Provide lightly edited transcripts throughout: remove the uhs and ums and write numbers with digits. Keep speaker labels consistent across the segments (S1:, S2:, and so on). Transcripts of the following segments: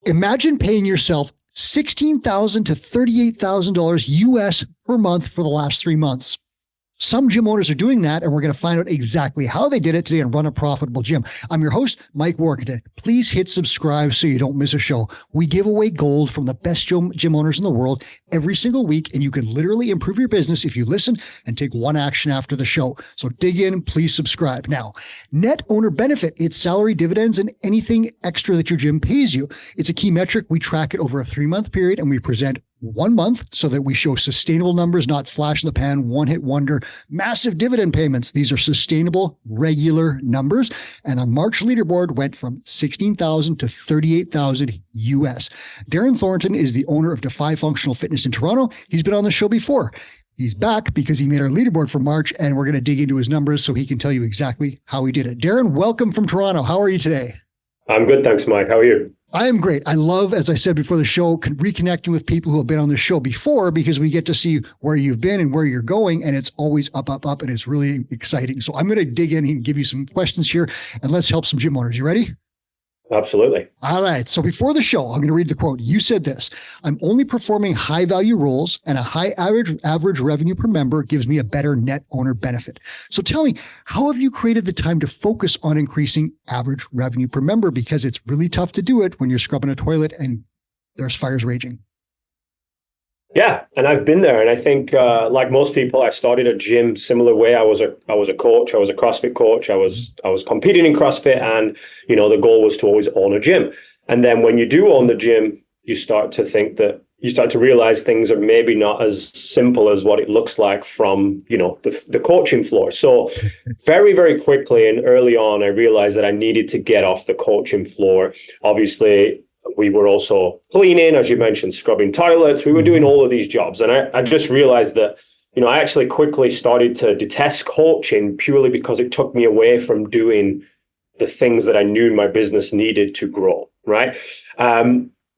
S1: Imagine paying yourself $16,000 to $38,000 US per month for the last 3 months. Some gym owners are doing that, and we're going to find out exactly how they did it today and run a profitable gym. I'm your host, Mike Warkentin. Please hit subscribe so you don't miss a show. We give away gold from the best gym owners in the world every single week, and you can literally improve your business if you listen and take one action after the show. So dig in, please subscribe. Now, net owner benefit, it's salary, dividends, and anything extra that your gym pays you. It's a key metric. We track it over a 3-month period, and we present 1 month so that we show sustainable numbers, not flash in the pan, one-hit wonder, massive dividend payments. These are sustainable, regular numbers. And a March leaderboard went from 16,000 to 38,000 US. Darren Thornton is the owner of Defy Functional Fitness in Toronto. He's been on the show before. He's back because he made our leaderboard for March, and we're going to dig into his numbers so he can tell you exactly how he did it. Darren, welcome from Toronto. How are you today?
S2: I'm good, thanks, Mike. How are you?
S1: I am great. I love, as I said before the show, reconnecting with people who have been on the show before, because we get to see where you've been and where you're going, and it's always up, up, up, and it's really exciting. So I'm going to dig in and give you some questions here, and let's help some gym owners. You ready?
S2: Absolutely.
S1: All right. So before the show, I'm going to read the quote. You said this: "I'm only performing high value roles, and a high average revenue per member gives me a better net owner benefit." So tell me, how have you created the time to focus on increasing average revenue per member? Because it's really tough to do it when you're scrubbing a toilet and there's fires raging.
S2: Yeah, and I've been there, and I think, like most people, I started a gym similar way. I was a coach. I was a CrossFit coach. I was competing in CrossFit, and the goal was to always own a gym. And then when you do own the gym, you start to realize things are maybe not as simple as what it looks like from the coaching floor. So very, very quickly and early on, I realized that I needed to get off the coaching floor. Obviously, we were also cleaning, as you mentioned, scrubbing toilets. We were doing all of these jobs. And I just realized that, I actually quickly started to detest coaching purely because it took me away from doing the things that I knew my business needed to grow, right?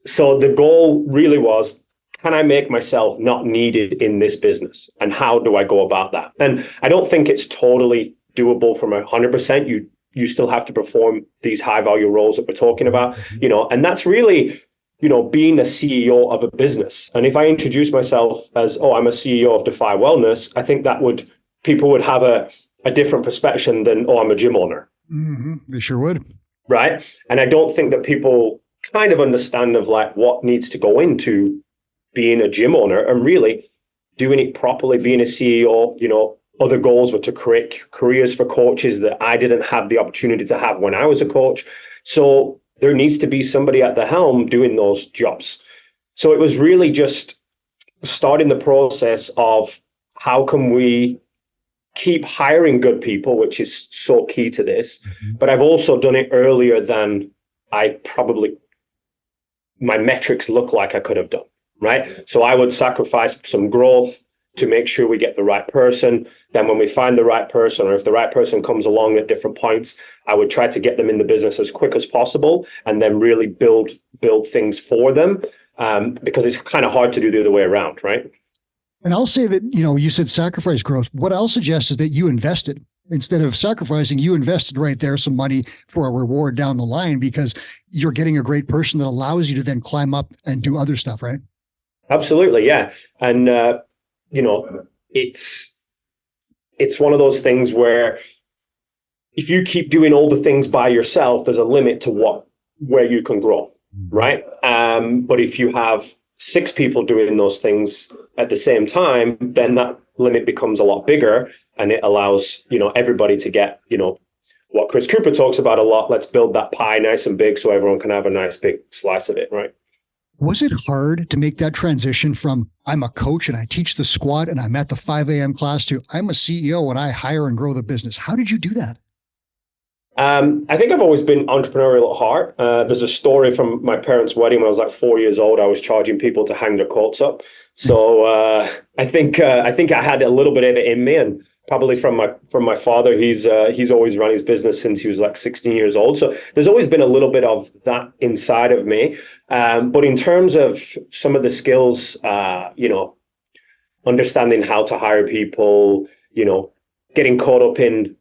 S2: So the goal really was, can I make myself not needed in this business? And how do I go about that? And I don't think it's totally doable from 100%. You still have to perform these high value roles that we're talking about, and that's really, being a CEO of a business. And if I introduce myself as, I'm a CEO of Defy Wellness, I think people would have a different perspective than, I'm a gym owner.
S1: Mm-hmm. They sure would.
S2: Right. And I don't think that people kind of understand of like what needs to go into being a gym owner and really doing it properly, being a CEO. Other goals were to create careers for coaches that I didn't have the opportunity to have when I was a coach. So there needs to be somebody at the helm doing those jobs. So it was really just starting the process of how can we keep hiring good people, which is so key to this. Mm-hmm. But I've also done it earlier than my metrics look like I could have done, right? So I would sacrifice some growth to make sure we get the right person. Then when we find the right person, or if the right person comes along at different points, I would try to get them in the business as quick as possible and then really build things for them, because it's kind of hard to do the other way around, right?
S1: And I'll say that, you said sacrifice growth. What I'll suggest is that you invested. Instead of sacrificing, you invested right there some money for a reward down the line, because you're getting a great person that allows you to then climb up and do other stuff, right?
S2: Absolutely, yeah. And it's one of those things where if you keep doing all the things by yourself, there's a limit to where you can grow, right? But if you have 6 people doing those things at the same time, then that limit becomes a lot bigger, and it allows everybody to get what Chris Cooper talks about a lot. Let's build that pie nice and big so everyone can have a nice big slice of it, right?
S1: Was it hard to make that transition from I'm a coach and I teach the squad and I'm at the 5 a.m. class to I'm a CEO and I hire and grow the business? How did you do that?
S2: I think I've always been entrepreneurial at heart. There's a story from my parents' wedding when I was like 4 years old. I was charging people to hang their coats up. So I think I had a little bit of it in me, and probably from my father. He's always run his business since he was like 16 years old. So there's always been a little bit of that inside of me. But in terms of some of the skills, understanding how to hire people, getting caught up in,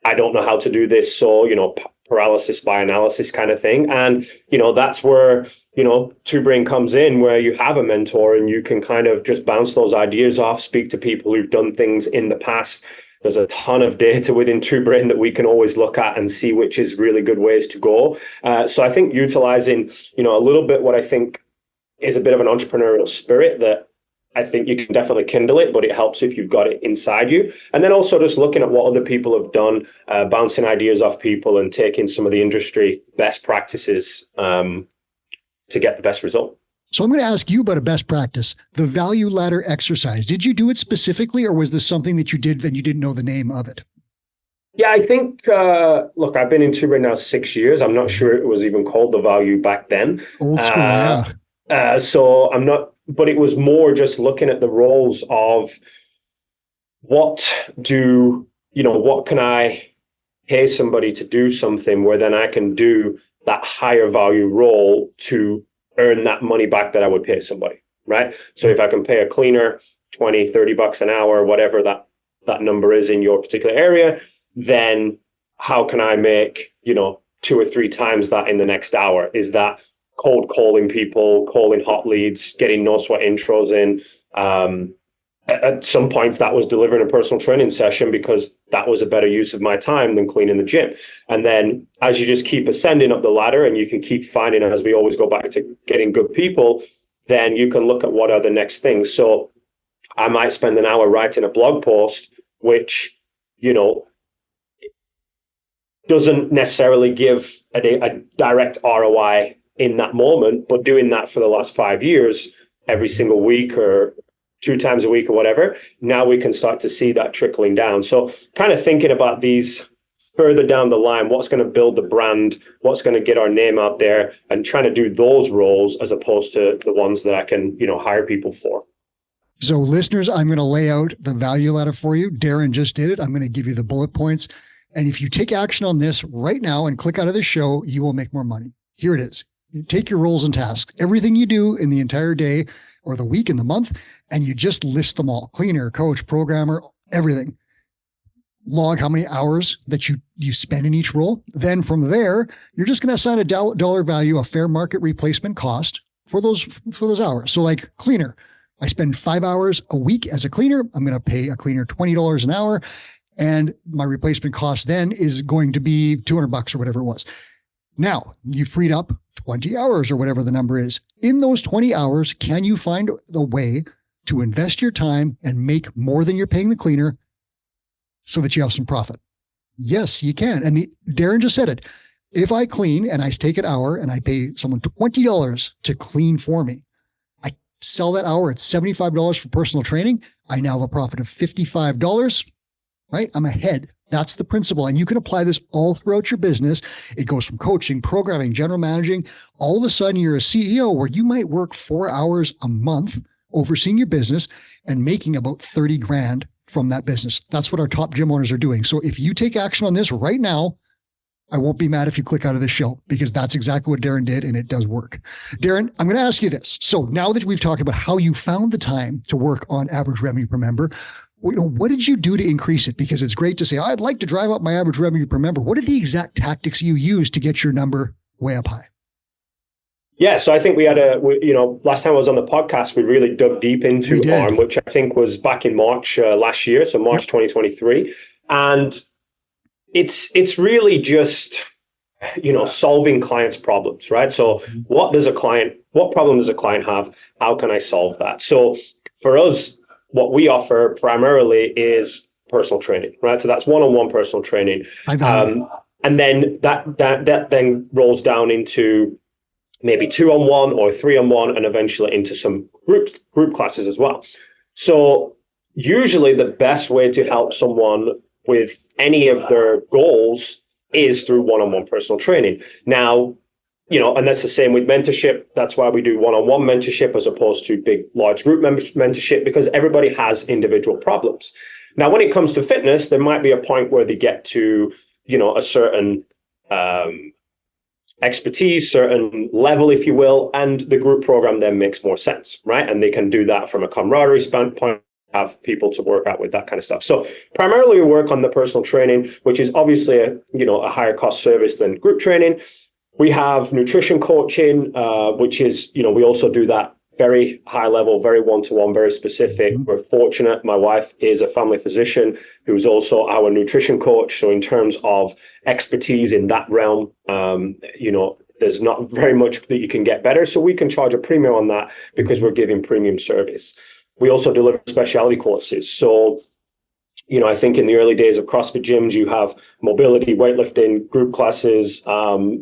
S2: I don't know how to do this. So, paralysis by analysis kind of thing. And, that's where, Two Brain comes in, where you have a mentor and you can kind of just bounce those ideas off, speak to people who've done things in the past. There's a ton of data within Two Brain that we can always look at and see which is really good ways to go. So I think utilizing, a little bit what I think is a bit of an entrepreneurial spirit that I think you can definitely kindle it, but it helps if you've got it inside you. And then also just looking at what other people have done, bouncing ideas off people and taking some of the industry best practices to get the best result.
S1: So I'm going to ask you about a best practice, the value ladder exercise. Did you do it specifically, or was this something that you did that you didn't know the name of it?
S2: Yeah, I think, look, I've been in Two Brain now 6 years. I'm not sure it was even called the value back then.
S1: Old school, yeah.
S2: So I'm not, but it was more just looking at the roles of what can I pay somebody to do something where then I can do that higher value role to earn that money back that I would pay somebody, right? So if I can pay a cleaner $20-$30 an hour, whatever that number is in your particular area, then how can I make, 2 or 3 times that in the next hour? Is that cold calling people, calling hot leads, getting no sweat intros in? At some points that was delivering a personal training session because that was a better use of my time than cleaning the gym. And then as you just keep ascending up the ladder and you can keep finding, as we always go back to getting good people, then you can look at what are the next things. So I might spend an hour writing a blog post, which, doesn't necessarily give a direct ROI in that moment, but doing that for the last 5 years, every single week or 2 times a week or whatever, now we can start to see that trickling down. So kind of thinking about these further down the line, what's going to build the brand, what's going to get our name out there, and trying to do those roles as opposed to the ones that I can, hire people for.
S1: So listeners, I'm going to lay out the value ladder for you. Darren just did it. I'm going to give you the bullet points. And if you take action on this right now and click out of the show, you will make more money. Here it is. You take your roles and tasks, everything you do in the entire day or the week and the month, and you just list them all. Cleaner, coach, programmer, everything. Log how many hours that you spend in each role. Then from there, you're just going to assign a dollar value, a fair market replacement cost for those hours. So like cleaner, I spend 5 hours a week as a cleaner. I'm going to pay a cleaner $20 an hour. And my replacement cost then is going to be $200 or whatever it was. Now you freed up 20 hours or whatever the number is. In those 20 hours, can you find the way to invest your time and make more than you're paying the cleaner so that you have some profit? Yes, you can. And Darren just said it. If I clean and I take an hour and I pay someone $20 to clean for me, I sell that hour at $75 for personal training. I now have a profit of $55. Right? I'm ahead. That's the principle. And you can apply this all throughout your business. It goes from coaching, programming, general managing. All of a sudden, you're a CEO where you might work 4 hours a month overseeing your business and making about 30 grand from that business. That's what our top gym owners are doing. So if you take action on this right now, I won't be mad if you click out of this show because that's exactly what Darren did and it does work. Darren, I'm going to ask you this. So now that we've talked about how you found the time to work on average revenue per member, what did you do to increase it? Because it's great to say, I'd like to drive up my average revenue per member. What are the exact tactics you use to get your number way up high?
S2: Yeah, so I think we had last time I was on the podcast, we really dug deep into ARM, which I think was back in March last year, so March 2023. And it's really just, solving clients' problems, right? So what problem does a client have? How can I solve that? So for us, what we offer primarily is personal training, right? So that's one-on-one personal training. And then that then rolls down into maybe 2-on-1 or 3-on-1 and eventually into some group classes as well. So usually the best way to help someone with any of their goals is through one-on-one personal training. Now, and that's the same with mentorship. That's why we do one-on-one mentorship as opposed to big, large group mentorship, because everybody has individual problems. Now, when it comes to fitness, there might be a point where they get to, a certain expertise, certain level, if you will, and the group program then makes more sense, right? And they can do that from a camaraderie standpoint, have people to work out with, that kind of stuff. So primarily we work on the personal training, which is obviously a higher cost service than group training. We have nutrition coaching, which is, we also do that very high level, very one-to-one, very specific. We're fortunate. My wife is a family physician who's also our nutrition coach. So in terms of expertise in that realm, there's not very much that you can get better. So we can charge a premium on that because we're giving premium service. We also deliver specialty courses. So, I think in the early days of CrossFit gyms, you have mobility, weightlifting, group classes,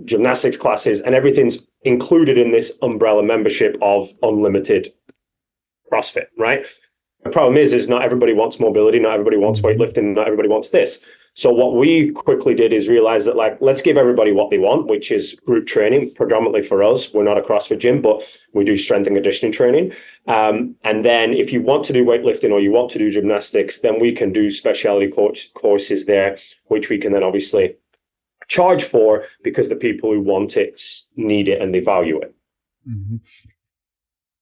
S2: gymnastics classes, and everything's included in this umbrella membership of unlimited CrossFit, right? The problem is not everybody wants mobility, not everybody wants weightlifting, not everybody wants this. So what we quickly did is realize that, let's give everybody what they want, which is group training, predominantly for us. We're not a CrossFit gym, but we do strength and conditioning training. And then if you want to do weightlifting or you want to do gymnastics, then we can do specialty courses there, which we can then obviously charge for because the people who want it need it and they value it.
S1: Mm-hmm.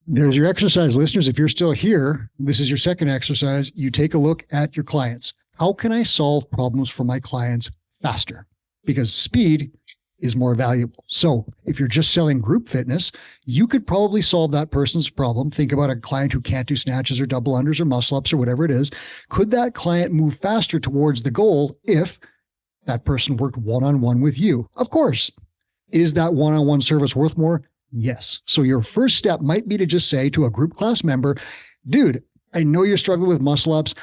S1: There's your exercise, listeners. If you're still here, this is your second exercise. You take a look at your clients. How can I solve problems for my clients faster? Because speed is more valuable. So if you're just selling group fitness, you could probably solve that person's problem. Think about a client who can't do snatches or double unders or muscle ups or whatever it is. Could that client move faster towards the goal if that person worked one-on-one with you? Of course. Is that one-on-one service worth more? Yes. So your first step might be to just say to a group class member, dude, I know you're struggling with muscle ups.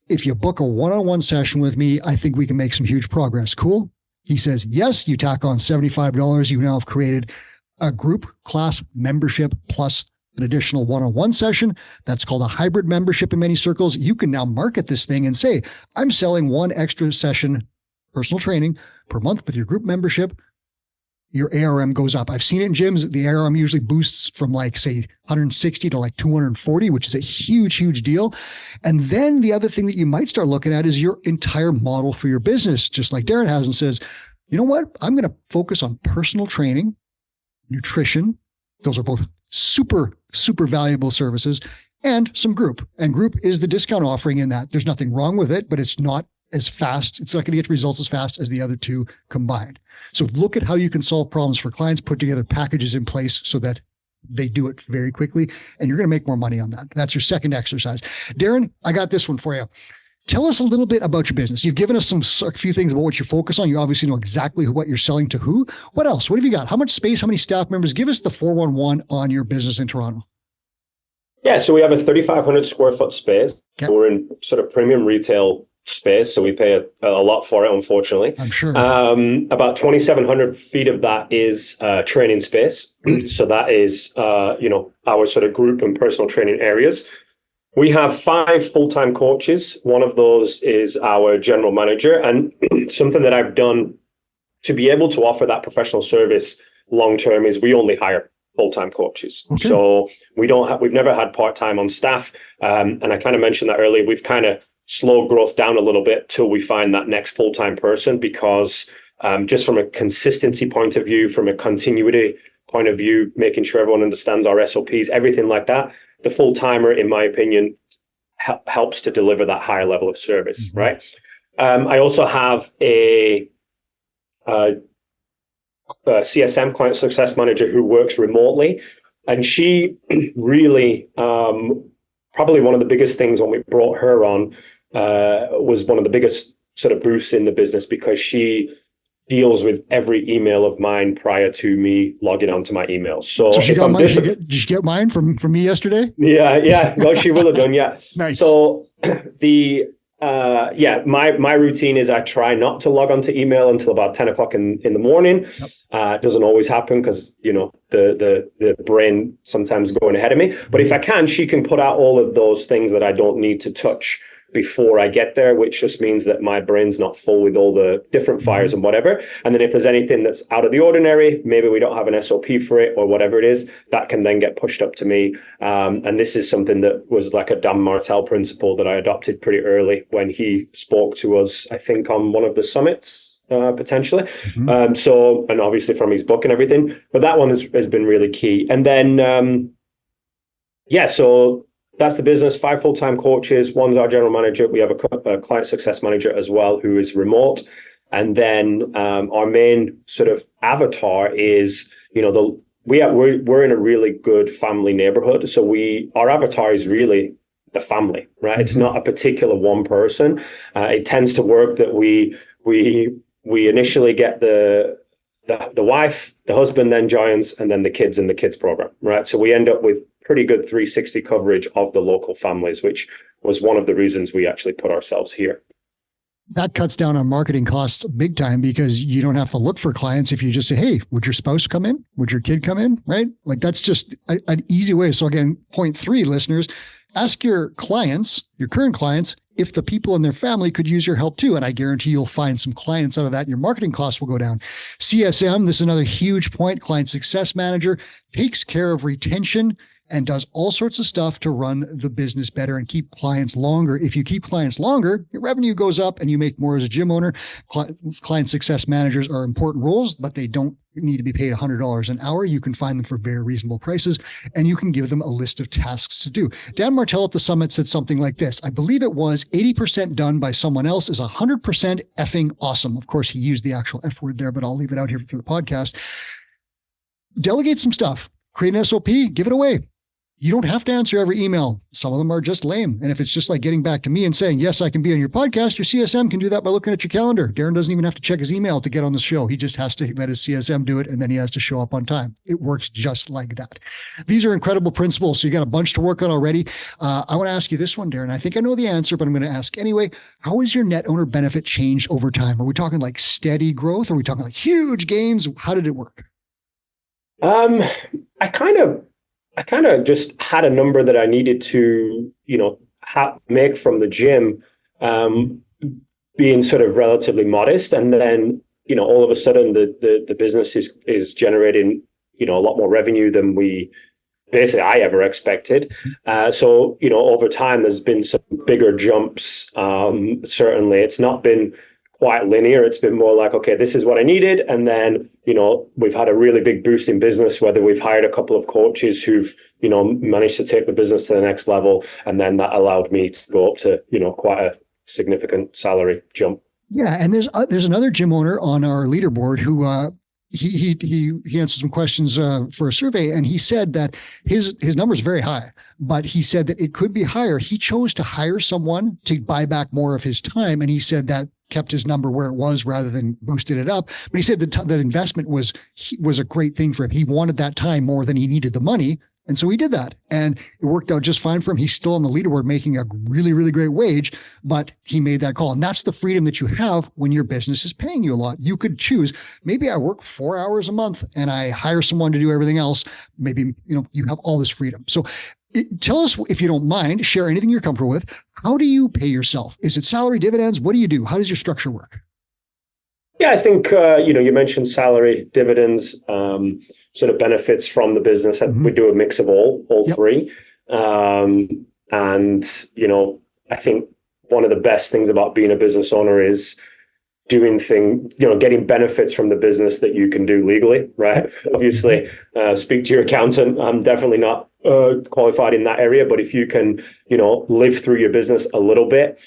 S1: If you book a one-on-one session with me, I think we can make some huge progress. Cool? He says, yes, you tack on $75. You now have created a group class membership plus an additional one-on-one session. That's called a hybrid membership in many circles. You can now market this thing and say, I'm selling one extra session, personal training per month with your group membership. Your ARM goes up. I've seen it in gyms. The ARM usually boosts from say 160 to 240, which is a huge, huge deal. And then the other thing that you might start looking at is your entire model for your business, just like Darren has and says, you know what? I'm going to focus on personal training, nutrition. Those are both super, super valuable services, and some group. And group is the discount offering in that. There's nothing wrong with it, but it's not as fast. It's not going to get results as fast as the other two combined. So look at how you can solve problems for clients, put together packages in place so that they do it very quickly, and you're going to make more money on that. That's your second exercise. Darren, I got this one for you. Tell us a little bit about your business. You've given us a few things about what you focus on. You obviously know exactly what you're selling to who. What else? What have you got? How much space? How many staff members? Give us the 411 on your business in Toronto.
S2: Yeah, so we have a 3,500 square foot space. Okay. We're in sort of premium retail space, so we pay a lot for it, unfortunately.
S1: I'm sure.
S2: About 2,700 feet of that is training space. So that is, our sort of group and personal training areas. We have 5 full-time coaches. One of those is our general manager. And something that I've done to be able to offer that professional service long-term is we only hire full-time coaches. Okay. So we've never had part-time on staff. And I kind of mentioned that earlier. We've kind of slow growth down a little bit till we find that next full-time person, because just from a consistency point of view, from a continuity point of view, making sure everyone understands our SOPs, everything like that, the full-timer, in my opinion, helps to deliver that higher level of service, mm-hmm. right? I also have a CSM, client success manager, who works remotely, and she really probably one of the biggest things when we brought her on was one of the biggest sort of boosts in the business, because she deals with every email of mine prior to me logging onto my email. So
S1: she got mine. Did you get mine from me yesterday?
S2: Yeah. Well, she will have done. Yeah.
S1: Nice.
S2: So my routine is I try not to log onto email until about 10 o'clock in the morning. Yep. It doesn't always happen because, the brain sometimes going ahead of me. But if I can, she can put out all of those things that I don't need to touch before I get there, which just means that my brain's not full with all the different fires and whatever. And then if there's anything that's out of the ordinary, maybe we don't have an SOP for it or whatever it is, that can then get pushed up to me. And this is something that was like a Dan Martell principle that I adopted pretty early when he spoke to us, I think, on one of the summits, potentially. Mm-hmm. And obviously from his book and everything, but that one has been really key. And then, so that's the business. 5 full-time coaches. One's our general manager. We have a client success manager as well who is remote. And then our main sort of avatar is, we're in a really good family neighborhood. So our avatar is really the family, right? It's not a particular one person. It tends to work that we initially get the wife, the husband then joins, and then the kids in the kids program, right? So we end up with pretty good 360 coverage of the local families, which was one of the reasons we actually put ourselves here.
S1: That cuts down on marketing costs big time because you don't have to look for clients if you just say, hey, would your spouse come in? Would your kid come in? Right? Like that's just an easy way. So again, point 3, listeners, ask your clients, your current clients, if the people in their family could use your help too. And I guarantee you'll find some clients out of that and your marketing costs will go down. CSM, this is another huge point. Client Success Manager takes care of retention and does all sorts of stuff to run the business better and keep clients longer. If you keep clients longer, your revenue goes up and you make more as a gym owner. Client success managers are important roles, but they don't need to be paid $100 an hour. You can find them for very reasonable prices and you can give them a list of tasks to do. Dan Martell at the summit said something like this. I believe it was 80% done by someone else is 100% effing awesome. Of course, he used the actual F word there, but I'll leave it out here for the podcast. Delegate some stuff, create an SOP, give it away. You don't have to answer every email. Some of them are just lame. And if it's just like getting back to me and saying, yes, I can be on your podcast, your CSM can do that by looking at your calendar. Darren doesn't even have to check his email to get on the show. He just has to let his CSM do it. And then he has to show up on time. It works just like that. These are incredible principles. So you got a bunch to work on already. I want to ask you this one, Darren. I think I know the answer, but I'm going to ask anyway. How has your net owner benefit changed over time? Are we talking like steady growth? Are we talking like huge gains? How did it work? I kind of just had a number that I needed to, make from the gym, being sort of relatively modest. And then, all of a sudden the business is generating, a lot more revenue than I ever expected. So, over time, there's been some bigger jumps. Certainly it's not been quite linear. It's been more like, okay, this is what I needed. And then, we've had a really big boost in business, whether we've hired a couple of coaches who've, managed to take the business to the next level. And then that allowed me to go up to, quite a significant salary jump. Yeah. And there's another gym owner on our leaderboard who, he answered some questions for a survey, and he said that his number is very high, but he said that it could be higher. He chose to hire someone to buy back more of his time, and he said that kept his number where it was rather than boosted it up. But he said that investment was a great thing for him. He wanted that time more than he needed the money. And so he did that, and it worked out just fine for him. He's still on the leaderboard making a really, really great wage, but he made that call. And that's the freedom that you have when your business is paying you a lot. You could choose, maybe I work 4 hours a month and I hire someone to do everything else. Maybe, you have all this freedom. So tell us, if you don't mind, share anything you're comfortable with. How do you pay yourself? Is it salary, dividends? What do you do? How does your structure work?
S2: Yeah, I think, you mentioned salary, dividends, sort of benefits from the business. Mm-hmm. We do a mix of all yep. three. And, I think one of the best things about being a business owner is getting benefits from the business that you can do legally, right? Obviously, speak to your accountant. I'm definitely not qualified in that area, but if you can, live through your business a little bit,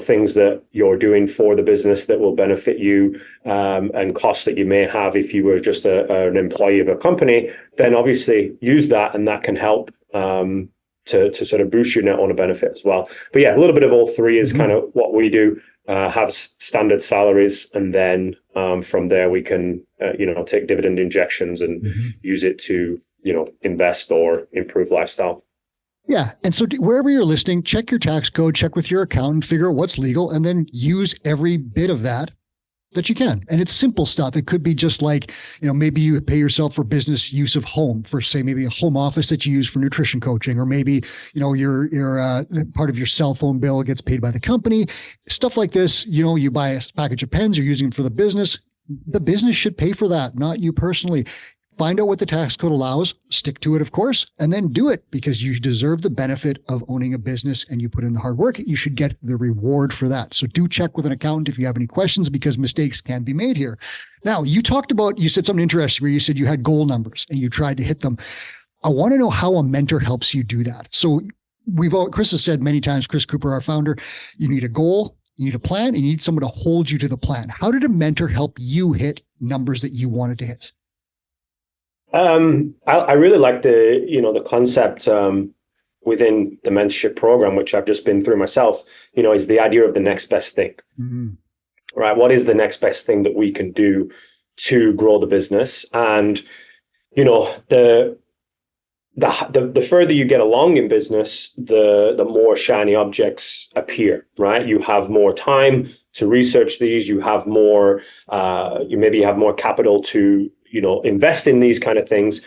S2: things that you're doing for the business that will benefit you, and costs that you may have if you were just an employee of a company, then obviously use that, and that can help to sort of boost your net owner benefit as well. But yeah, a little bit of all three is mm-hmm. kind of what we do. Have standard salaries, and then from there we can take dividend injections and mm-hmm. use it to invest or improve lifestyle.
S1: Yeah. And so wherever you're listening, check your tax code, check with your accountant, figure out what's legal, and then use every bit of that you can. And it's simple stuff. It could be just like, maybe you pay yourself for business use of home, for say maybe a home office that you use for nutrition coaching, or maybe, your part of your cell phone bill gets paid by the company, stuff like this. You buy a package of pens, you're using them for the business. The business should pay for that, not you personally. Find out what the tax code allows, stick to it, of course, and then do it, because you deserve the benefit of owning a business and you put in the hard work. You should get the reward for that. So do check with an accountant if you have any questions, because mistakes can be made here. Now, you said something interesting where you said you had goal numbers and you tried to hit them. I want to know how a mentor helps you do that. So Chris has said many times, Chris Cooper, our founder, you need a goal, you need a plan, and you need someone to hold you to the plan. How did a mentor help you hit numbers that you wanted to hit?
S2: I really like the concept within the mentorship program, which I've just been through myself, is the idea of the next best thing, right? What is the next best thing that we can do to grow the business? And, the further you get along in business, the more shiny objects appear, right? You have more time to research these. You have more, you have more capital to, invest in these kind of things.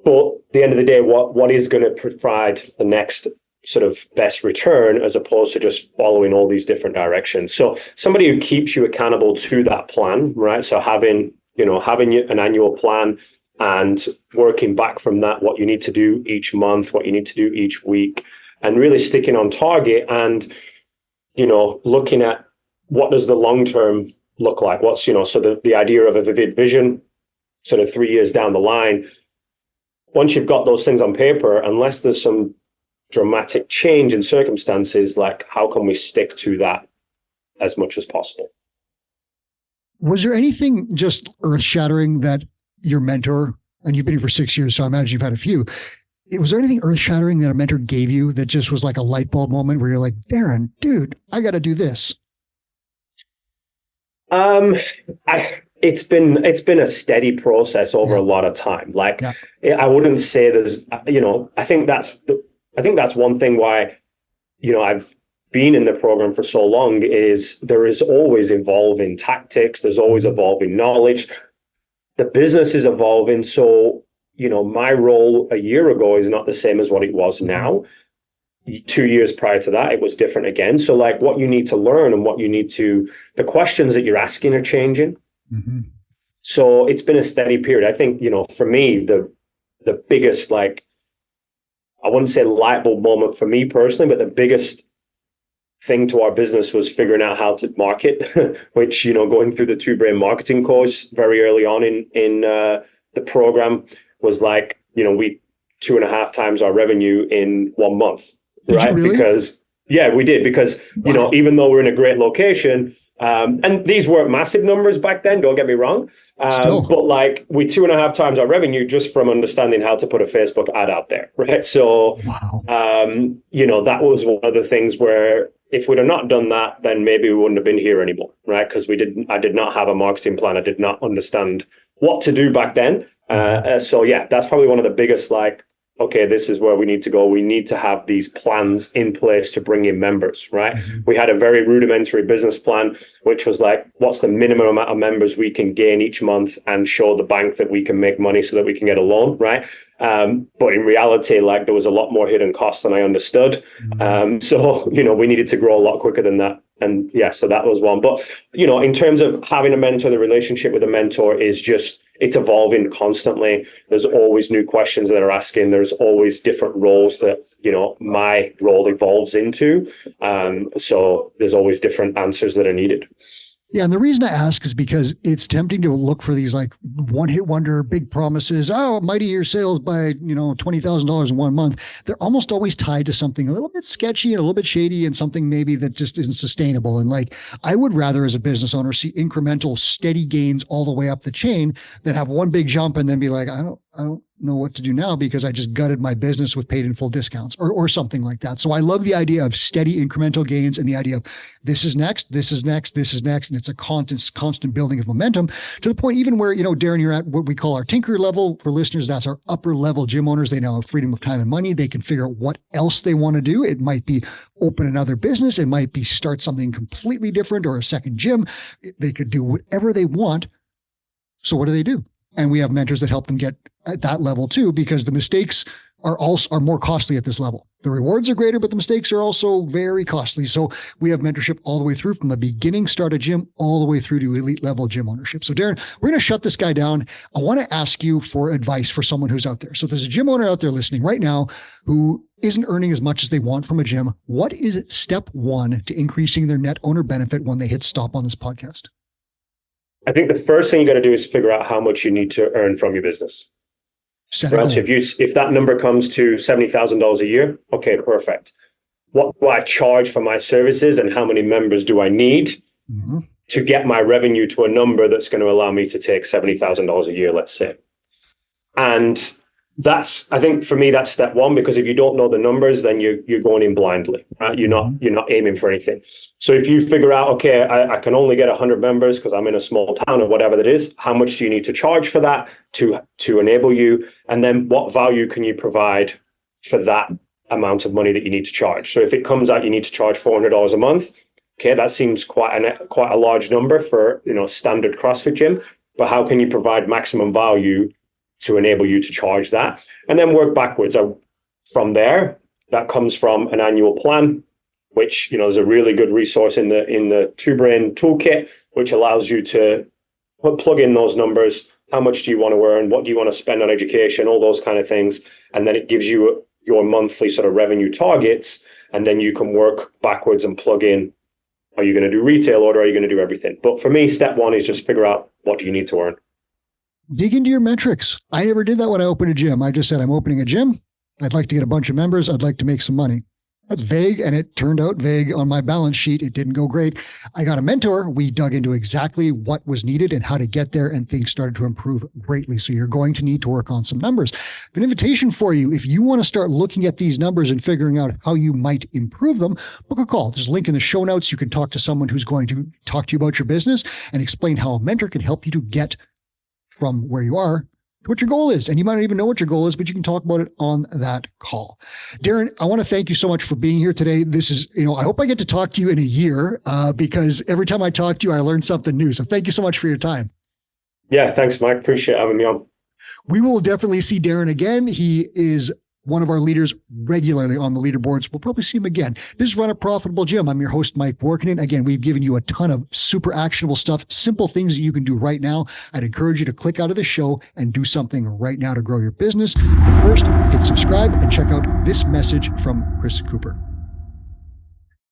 S2: But at the end of the day, what is going to provide the next sort of best return as opposed to just following all these different directions? So somebody who keeps you accountable to that plan, right? So having an annual plan and working back from that, what you need to do each month, what you need to do each week, and really sticking on target and, looking at what does the long term look like? What's, so the idea of a vivid vision, sort of 3 years down the line. Once you've got those things on paper, unless there's some dramatic change in circumstances, like how can we stick to that as much as possible?
S1: Was there anything just earth-shattering that your mentor, and you've been here for 6 years, so I imagine you've had a few, was there anything earth-shattering that a mentor gave you that just was like a light bulb moment where you're like, Darren, dude, I got to do this?
S2: It's been a steady process over a lot of time. I wouldn't say there's, I think that's one thing why, I've been in the program for so long is there is always evolving tactics. There's always evolving knowledge. The business is evolving. So, my role a year ago is not the same as what it was now. 2 years prior to that, it was different again. So what you need to learn and the questions that you're asking are changing. Mm-hmm. So it's been a steady period. I think, for me, the biggest, I wouldn't say light bulb moment for me personally, but the biggest thing to our business was figuring out how to market, which, going through the Two Brain marketing course very early on in the program was we 2.5 times our revenue in 1 month.
S1: Did
S2: right?
S1: Really?
S2: Because we did because, even though we're in a great location, and these weren't massive numbers back then, don't get me wrong. But we 2.5 times our revenue just from understanding how to put a Facebook ad out there. Right. So, that was one of the things where if we'd have not done that, then maybe we wouldn't have been here anymore. Right. Because I did not have a marketing plan. I did not understand what to do back then. So that's probably one of the biggest, okay, this is where we need to go. We need to have these plans in place to bring in members, right? Mm-hmm. We had a very rudimentary business plan, which was what's the minimum amount of members we can gain each month and show the bank that we can make money so that we can get a loan, right? But in reality, there was a lot more hidden costs than I understood. Mm-hmm. So, we needed to grow a lot quicker than that. And so that was one. But, in terms of having a mentor, the relationship with a mentor is just, it's evolving constantly. There's always new questions that are asking. There's always different roles that, my role evolves into. So there's always different answers that are needed.
S1: Yeah. And the reason I ask is because it's tempting to look for these one-hit wonder, big promises. Oh, mighty year sales by, $20,000 in 1 month. They're almost always tied to something a little bit sketchy and a little bit shady and something maybe that just isn't sustainable. And I would rather as a business owner see incremental steady gains all the way up the chain than have one big jump and then be like, I don't know what to do now because I just gutted my business with paid in full discounts or something like that. So I love the idea of steady incremental gains and the idea of this is next, this is next, this is next. And it's a constant building of momentum to the point even where, Darren, you're at what we call our tinker level. For listeners, that's our upper level gym owners. They now have freedom of time and money. They can figure out what else they want to do. It might be open another business. It might be start something completely different or a second gym. They could do whatever they want. So what do? And we have mentors that help them get at that level too, because the mistakes are more costly at this level. The rewards are greater, but the mistakes are also very costly. So we have mentorship all the way through from the beginning start a gym all the way through to elite level gym ownership. So Darren, we're going to shut this guy down. I want to ask you for advice for someone who's out there. So there's a gym owner out there listening right now who isn't earning as much as they want from a gym. What is step one to increasing their net owner benefit when they hit stop on this podcast?
S2: I think the first thing you got to do is figure out how much you need to earn from your business.
S1: Set a
S2: Right.
S1: goal.
S2: So if that number comes to $70,000 a year, okay, perfect. What do I charge for my services and how many members do I need to get my revenue to a number that's going to allow me to take $70,000 a year, let's say. And I think for me, that's step one, because if you don't know the numbers, then you're going in blindly, right? You're not aiming for anything. So if you figure out, okay, I can only get 100 members because I'm in a small town or whatever that is, how much do you need to charge for that to enable you? And then what value can you provide for that amount of money that you need to charge? So if it comes out, you need to charge $400 a month. Okay, that seems quite a large number for, standard CrossFit gym, but how can you provide maximum value to enable you to charge that, and then work backwards from there? That comes from an annual plan, which is a really good resource in the Two Brain toolkit, which allows you to plug in those numbers. How much do you want to earn? What do you want to spend on education? All those kind of things, and then it gives you your monthly sort of revenue targets, and then you can work backwards and plug in. Are you going to do retail, or are you going to do everything? But for me, step one is just figure out what do you need to earn.
S1: Dig into your metrics. I never did that when I opened a gym. I just said, I'm opening a gym. I'd like to get a bunch of members. I'd like to make some money. That's vague, and it turned out vague on my balance sheet. It didn't go great. I got a mentor. We dug into exactly what was needed and how to get there, and things started to improve greatly. So you're going to need to work on some numbers. An invitation for you, if you want to start looking at these numbers and figuring out how you might improve them, book a call. There's a link in the show notes. You can talk to someone who's going to talk to you about your business and explain how a mentor can help you to get from where you are to what your goal is. And you might not even know what your goal is, but you can talk about it on that call. Darren, I want to thank you so much for being here today. This is, I hope I get to talk to you in a year because every time I talk to you, I learn something new. So thank you so much for your time.
S2: Yeah, thanks, Mike. Appreciate having me on.
S1: We will definitely see Darren again. He is one of our leaders regularly on the leaderboards. We'll probably see him again. This is Run a Profitable Gym. I'm your host, Mike Warkentin. Again, we've given you a ton of super actionable stuff, simple things that you can do right now. I'd encourage you to click out of the show and do something right now to grow your business. But first, hit subscribe and check out this message from Chris Cooper.